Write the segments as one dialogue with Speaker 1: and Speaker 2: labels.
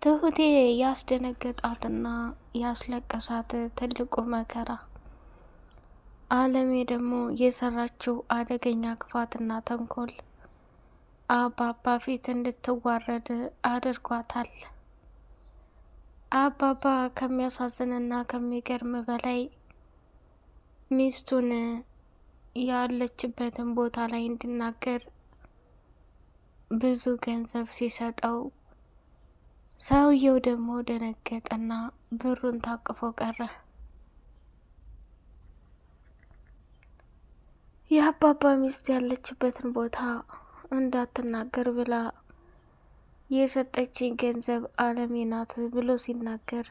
Speaker 1: ትሁቴ ያስደነገጣትና ያስለቀሳት ትልቁ መከራ አለሜ ደግሞ የሰራችው አደገኛ ክፋትና ተንኮል አባባ ፊት እንድትዋረድ አድርጓታል። አባባ ከሚያሳዝንና ከሚገርም በላይ ሚስቱን ያለችበትን ቦታ ላይ እንዲናገር ብዙ ገንዘብ ሲሰጠው ሰውየው ደግሞ ደነገጠና ብሩን ታቅፎ ቀረ። የአባባ ሚስት ያለችበትን ቦታ እንዳትናገር ብላ የሰጠችኝ ገንዘብ አለሜ ናት ብሎ ሲናገር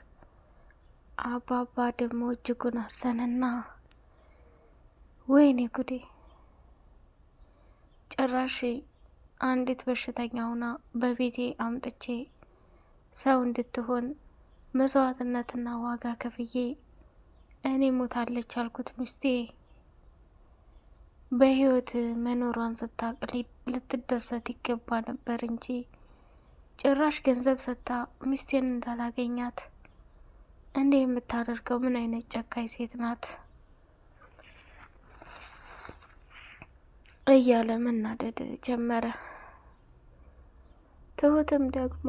Speaker 1: አባባ ደግሞ እጅጉን አዘነና ወይኔ ጉዴ! ጭራሽ አንዲት በሽተኛ ሆና በቤቴ አምጥቼ ሰው እንድትሆን መስዋዕትነትና ዋጋ ከፍዬ እኔ ሞታለች አልኩት ሚስቴ በህይወት መኖሯን ስታቅ ልትደሰት ይገባ ነበር እንጂ ጭራሽ ገንዘብ ሰጥታ ሚስቴን እንዳላገኛት እንዴ የምታደርገው ምን አይነት ጨካኝ ሴት ናት እያለ መናደድ ጀመረ። ትሁትም ደግሞ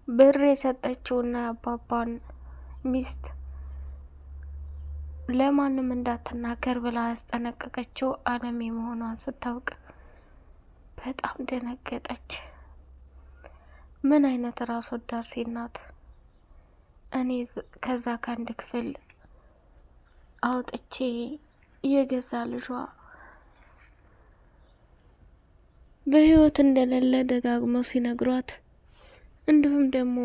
Speaker 1: ብር የሰጠችውና አባባን ሚስት ለማንም እንዳትናገር ብላ ያስጠነቀቀችው አለሜ መሆኗን ስታውቅ በጣም ደነገጠች። ምን አይነት ራስ ወዳድ ሴት ናት! እኔ ከዛ ከአንድ ክፍል አውጥቼ የገዛ ልጇ በህይወት እንደሌለ ደጋግመው ሲነግሯት እንዲሁም ደግሞ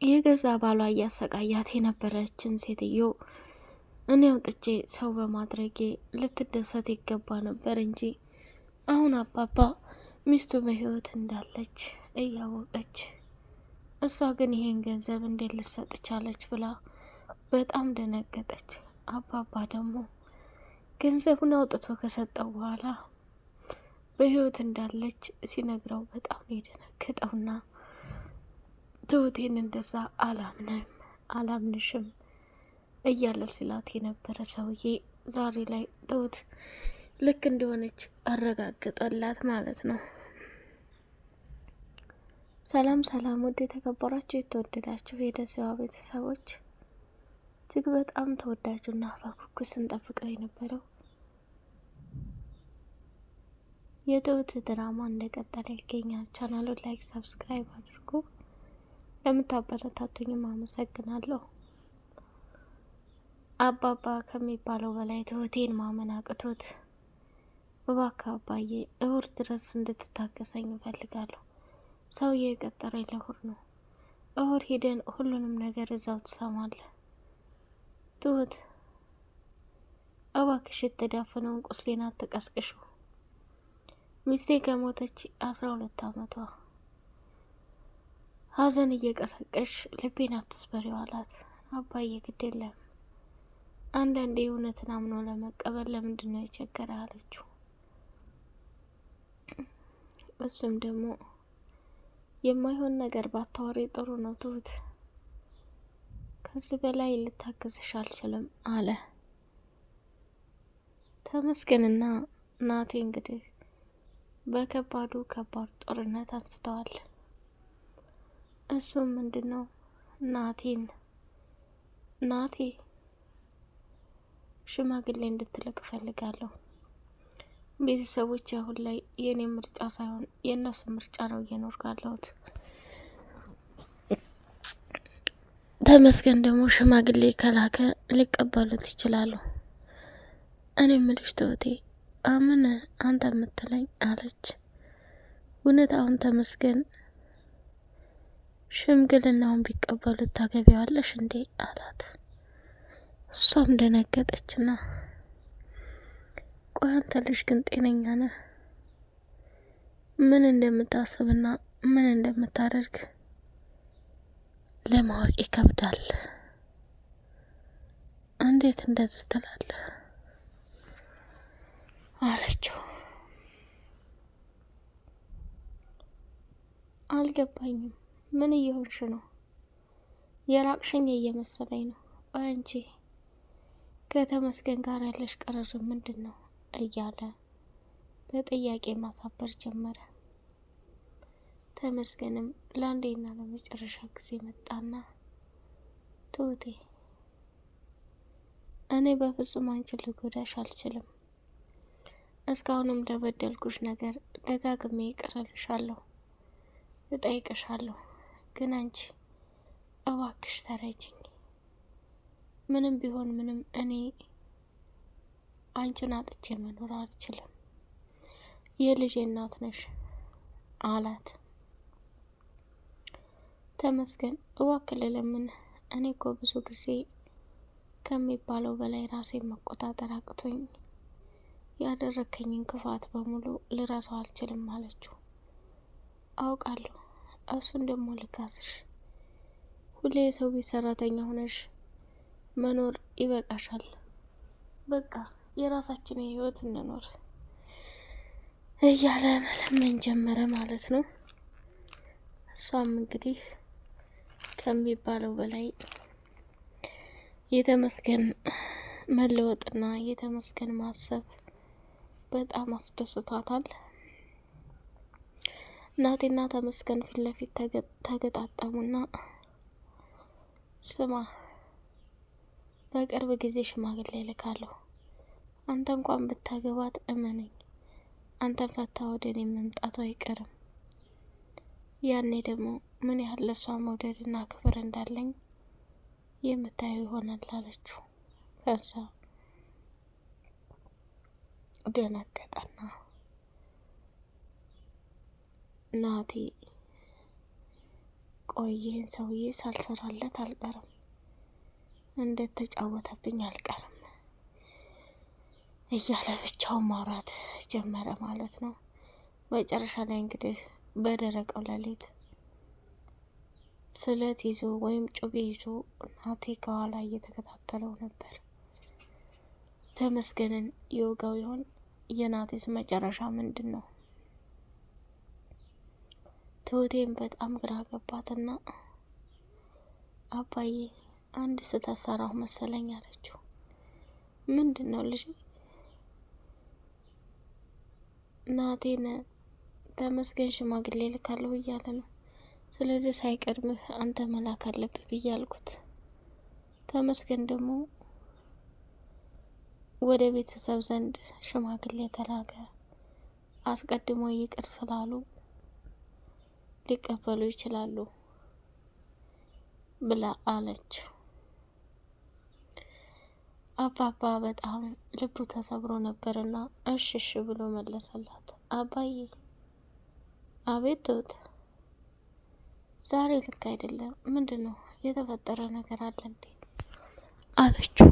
Speaker 1: የገዛ ባሏ እያሰቃያት የነበረችን ሴትዮ እኔ አውጥቼ ሰው በማድረጌ ልትደሰት ይገባ ነበር እንጂ አሁን አባባ ሚስቱ በህይወት እንዳለች እያወቀች እሷ ግን ይሄን ገንዘብ እንዴት ልትሰጥ ቻለች ብላ በጣም ደነገጠች። አባባ ደግሞ ገንዘቡን አውጥቶ ከሰጠው በኋላ በህይወት እንዳለች ሲነግረው በጣም የደነገጠውና ትሁቴን እንደዛ አላምንሽም እያለ ሲላት የነበረ ሰውዬ ዛሬ ላይ ትሁት ልክ እንደሆነች አረጋግጦላት ማለት ነው። ሰላም ሰላም፣ ውድ የተከበራችሁ የተወደዳችሁ የደሴዋ ቤተሰቦች እጅግ በጣም ተወዳጁና በጉጉት ስንጠብቀው የነበረው የትሁት ድራማ እንደቀጠለ ይገኛል። ቻናሉን ላይክ፣ ሰብስክራይብ አድርጉ። ለምታበረታቱኝም አመሰግናለሁ። አባባ ከሚባለው በላይ ትሁቴን ማመን አቅቶት እባክህ አባዬ እሁድ ድረስ እንድትታገሰኝ እፈልጋለሁ። ሰውዬ የቀጠረኝ ለእሁድ ነው። እሁድ ሄደን ሁሉንም ነገር እዛው ትሰማለህ። ትሁት እባክሽ የተዳፈነውን ቁስሌን አትቀስቅሹ። ሚስቴ ከሞተች 12 ዓመቷ ሀዘን እየቀሰቀሽ ልቤን አትስበሪው አላት። አባዬ ግድ የለም አንዳንዴ እውነትን አምኖ ለመቀበል ለምንድን ነው የቸገረ አለችው። እሱም ደግሞ የማይሆን ነገር ባታወሪ ጥሩ ነው ትሁት፣ ከዚህ በላይ ልታገዝሽ አልችልም አለ። ተመስገንና ናቴ እንግዲህ በከባድ ጦርነት አንስተዋል። እሱም ምንድነው ናቴ ሽማግሌ እንድትልክ እፈልጋለሁ። ቤተሰቦች አሁን ላይ የኔ ምርጫ ሳይሆን የእነሱ ምርጫ ነው እየኖርኩ ያለሁት። ተመስገን ደግሞ ሽማግሌ ከላከ ሊቀበሉት ይችላሉ። እኔ ምልሽ ትሁቴ አምን አንተ የምትለኝ አለች። እውነት አሁን ተመስገን ሽምግልናውን ቢቀበሉት ታገቢዋለሽ እንዴ አላት። እሷም ደነገጠችና ቆይ አንተ ልጅ ግን ጤነኛ ነህ? ምን እንደምታስብና ምን እንደምታደርግ ለማወቅ ይከብዳል። እንዴት እንደዚህ ትላለህ? አለችው። አልገባኝም። ምን እየሆንሽ ነው? የራቅሽኝ እየመሰለኝ ነው። አንቺ ከተመስገን ጋር ያለሽ ቅርርብ ምንድን ነው? እያለ በጥያቄ ማሳበር ጀመረ። ተመስገንም ለአንዴና ለመጨረሻ ጊዜ መጣና ትሁቴ፣ እኔ በፍጹም አንቺን ልጎዳሽ አልችልም። እስካሁንም ለበደልኩሽ ነገር ደጋግሜ ይቅር እልሻለሁ፣ እጠይቅሻለሁ። ግን አንቺ እባክሽ ተረጅኝ። ምንም ቢሆን ምንም እኔ አንቺን አጥቼ መኖር አልችልም። የልጄ እናት ነሽ አላት። ተመስገን እባክህ ልለምን፣ እኔ እኮ ብዙ ጊዜ ከሚባለው በላይ ራሴን መቆጣጠር አቅቶኝ ያደረከኝን ክፋት በሙሉ ልረሳው አልችልም አለችው። አውቃለሁ፣ እሱን ደግሞ ልካስሽ። ሁሌ የሰው ቤት ሰራተኛ ሆነሽ መኖር ይበቃሻል። በቃ የራሳችንን ህይወት እንኖር እያለ መለመን ጀመረ ማለት ነው። እሷም እንግዲህ ከሚባለው በላይ የተመስገን መለወጥና የተመስገን ማሰብ በጣም አስደስቷታል። ናቴና ተመስገን ፊት ለፊት ተገጣጠሙና ስማ፣ በቅርብ ጊዜ ሽማግሌ ልካለሁ። አንተ እንኳን ብታገባት እመነኝ፣ አንተን ፈታ ወደ እኔ መምጣቱ አይቀርም። ያኔ ደግሞ ምን ያህል ለሷ መውደድና ክብር እንዳለኝ የምታየው ይሆናል አለችው። ከዛ ደነገጠና ናቲ ቆይህን ሰውዬ ሳልሰራለት አልቀርም፣ እንዴት ተጫወተብኝ አልቀርም እያለ ብቻውን ማውራት ጀመረ ማለት ነው። መጨረሻ ላይ እንግዲህ በደረቀው ሌሊት ስለት ይዞ ወይም ጩቤ ይዞ ናቲ ከኋላ እየተከታተለው ነበር። ተመስገንን ይወጋው ይሆን? የናቲስ መጨረሻ ምንድን ነው? ትሁቴም በጣም ግራ ገባትና አባዬ አንድ ስህተት ሰራሁ መሰለኝ አለችው። ምንድን ነው ልጅ? ናቴን ተመስገን ሽማግሌ ልካለሁ እያለ ነው። ስለዚህ ሳይቀድምህ አንተ መላክ አለብህ ብዬ አልኩት። ተመስገን ደግሞ ወደ ቤተሰብ ዘንድ ሽማግሌ ተላከ። አስቀድሞ ይቅር ስላሉ ሊቀበሉ ይችላሉ ብላ አለች። አባባ በጣም ልቡ ተሰብሮ ነበርና እሽሽ ብሎ መለሰላት። አባዬ አቤት ትሁት፣ ዛሬ ልክ አይደለም። ምንድን ነው የተፈጠረ ነገር አለ እንዴ አለችው።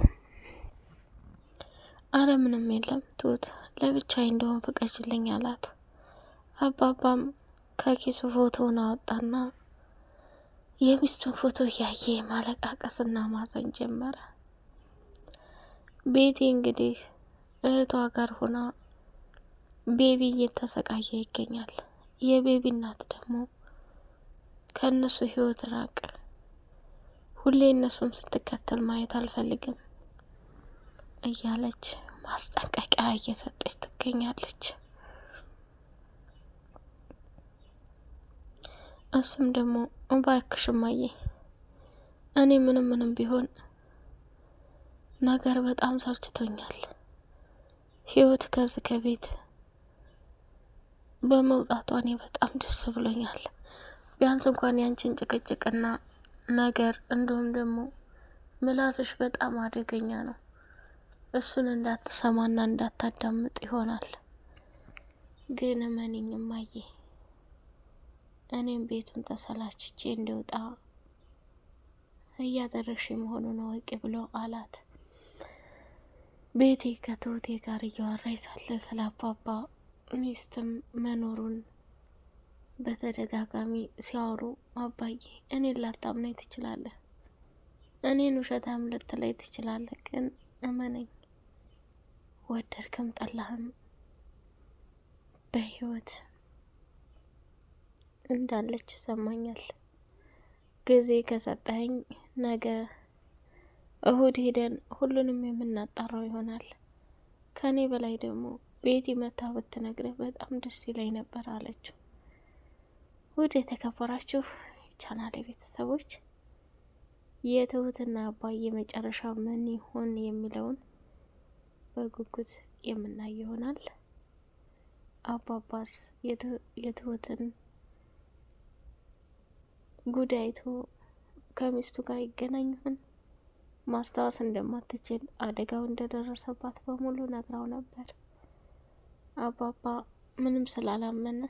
Speaker 1: አረ ምንም የለም ትሁት፣ ለብቻዬ እንደሆን ፍቀጅልኝ አላት። አባባም ከኪሱ ፎቶውን አወጣና የሚስቱን ፎቶ እያየ ማለቃቀስና ማዘን ጀመረ። ቤቲ እንግዲህ እህቷ ጋር ሆና ቤቢ እየተሰቃየ ይገኛል። የቤቢ እናት ደግሞ ከእነሱ ህይወት ራቅ፣ ሁሌ እነሱን ስትከተል ማየት አልፈልግም እያለች ማስጠንቀቂያ እየሰጠች ትገኛለች። እሱም ደግሞ እባክሽ እማዬ፣ እኔ ምንም ቢሆን ነገር በጣም ሰልችቶኛል። ህይወት ከዚህ ከቤት በመውጣቷ እኔ በጣም ደስ ብሎኛል። ቢያንስ እንኳን ያንቺን ጭቅጭቅና ነገር እንዲሁም ደግሞ ምላስሽ በጣም አደገኛ ነው፣ እሱን እንዳትሰማና እንዳታዳምጥ ይሆናል። ግን እመኚኝ እማዬ፣ እኔም ቤቱን ተሰላችቼ እንዲወጣ እያደረግሽ መሆኑን ወቂ ብሎ አላት። ቤቴ ከትሁቴ ጋር እያወራች ሳለ ስለ አባባ ሚስትም መኖሩን በተደጋጋሚ ሲያወሩ አባዬ እኔን ላታምነኝ ትችላለህ፣ እኔን ውሸታም ልትለይ ትችላለህ፣ ግን እመነኝ፣ ወደድክም ጠላህም በህይወት እንዳለች ይሰማኛል። ጊዜ ከሰጠኸኝ ነገ እሁድ ሄደን ሁሉንም የምናጣራው ይሆናል። ከኔ በላይ ደግሞ ቤቲ መታ ብትነግረህ በጣም ደስ ይለኝ ነበር አለችው። ውድ የተከበራችሁ የቻናሌ ቤተሰቦች የትሁትና አባዬ መጨረሻ ምን ይሆን የሚለውን በጉጉት የምናይ ይሆናል። አባባስ የትሁትን ጉዳይቶ ከሚስቱ ጋር ይገናኝ ይሆን? ማስታወስ እንደማትችል አደጋው እንደደረሰባት በሙሉ ነግራው ነበር። አባባ ምንም ስላላመነ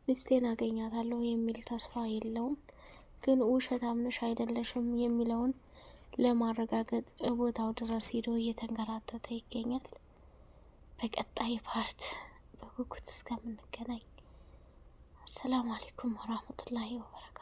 Speaker 1: ሚስቴን አገኛታለሁ የሚል ተስፋ የለውም። ግን ውሸት አምነሽ አይደለሽም የሚለውን ለማረጋገጥ ቦታው ድረስ ሄዶ እየተንከራተተ ይገኛል። በቀጣይ ፓርት በጉጉት እስከምንገናኝ አሰላሙ አለይኩም ወራህመቱላሂ ወበረካቱ።